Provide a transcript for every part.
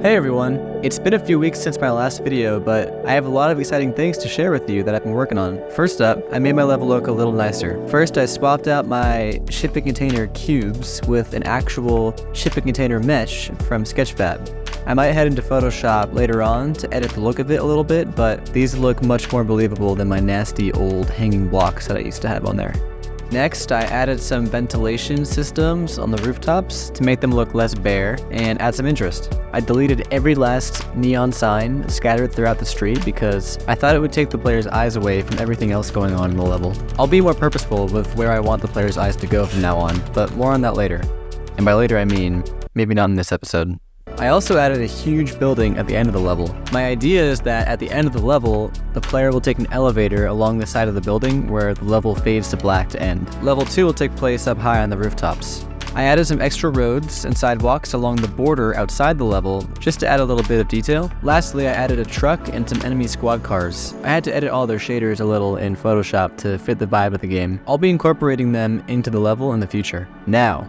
Hey everyone, it's been a few weeks since my last video, but I have a lot of exciting things to share with you that I've been working on. First up, I made my level look a little nicer. First, I swapped out my shipping container cubes with an actual shipping container mesh from Sketchfab. I might head into Photoshop later on to edit the look of it a little bit, but these look much more believable than my nasty old hanging blocks that I used to have on there. Next, I added some ventilation systems on the rooftops to make them look less bare and add some interest. I deleted every last neon sign scattered throughout the street because I thought it would take the player's eyes away from everything else going on in the level. I'll be more purposeful with where I want the player's eyes to go from now on, but more on that later. And by later I mean, maybe not in this episode. I also added a huge building at the end of the level. My idea is that at the end of the level, the player will take an elevator along the side of the building where the level fades to black to end. Level 2 will take place up high on the rooftops. I added some extra roads and sidewalks along the border outside the level just to add a little bit of detail. Lastly, I added a truck and some enemy squad cars. I had to edit all their shaders a little in Photoshop to fit the vibe of the game. I'll be incorporating them into the level in the future. Now,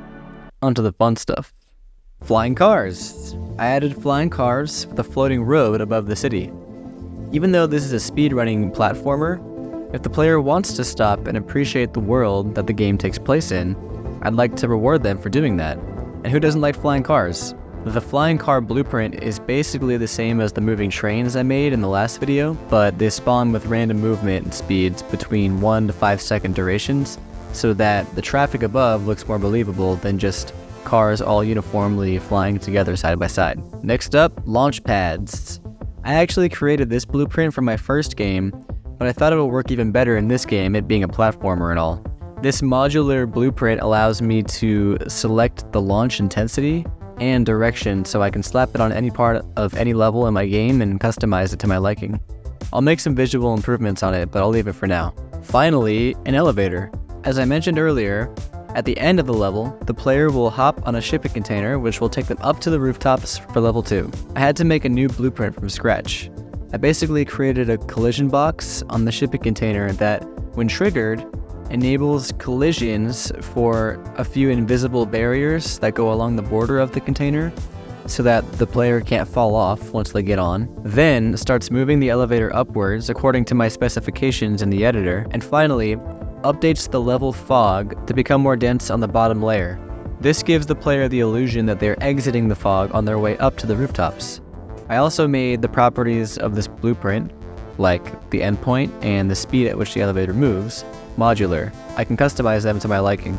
onto the fun stuff. Flying cars. I added flying cars with a floating road above the city. Even though this is a speedrunning platformer, if the player wants to stop and appreciate the world that the game takes place in, I'd like to reward them for doing that. And who doesn't like flying cars? The flying car blueprint is basically the same as the moving trains I made in the last video, but they spawn with random movement speeds between 1 to 5 second durations, so that the traffic above looks more believable than just cars all uniformly flying together side by side. Next up, Launchpads. I actually created this blueprint for my first game, but I thought it would work even better in this game, it being a platformer and all. This modular blueprint allows me to select the launch intensity and direction so I can slap it on any part of any level in my game and customize it to my liking. I'll make some visual improvements on it, but I'll leave it for now. Finally, an elevator. As I mentioned earlier, at the end of the level, the player will hop on a shipping container which will take them up to the rooftops for level 2. I had to make a new blueprint from scratch. I basically created a collision box on the shipping container that, when triggered, enables collisions for a few invisible barriers that go along the border of the container so that the player can't fall off once they get on, then starts moving the elevator upwards according to my specifications in the editor, and finally, updates the level fog to become more dense on the bottom layer. This gives the player the illusion that they're exiting the fog on their way up to the rooftops. I also made the properties of this blueprint, like the endpoint and the speed at which the elevator moves, modular. I can customize them to my liking.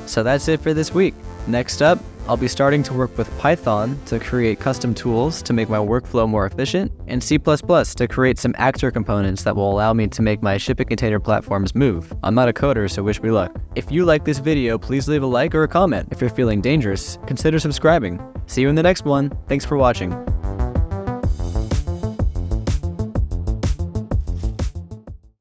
So that's it for this week. Next up, I'll be starting to work with Python to create custom tools to make my workflow more efficient, and C++ to create some actor components that will allow me to make my shipping container platforms move. I'm not a coder, so wish me luck. If you like this video, please leave a like or a comment. If you're feeling dangerous, consider subscribing. See you in the next one. Thanks for watching.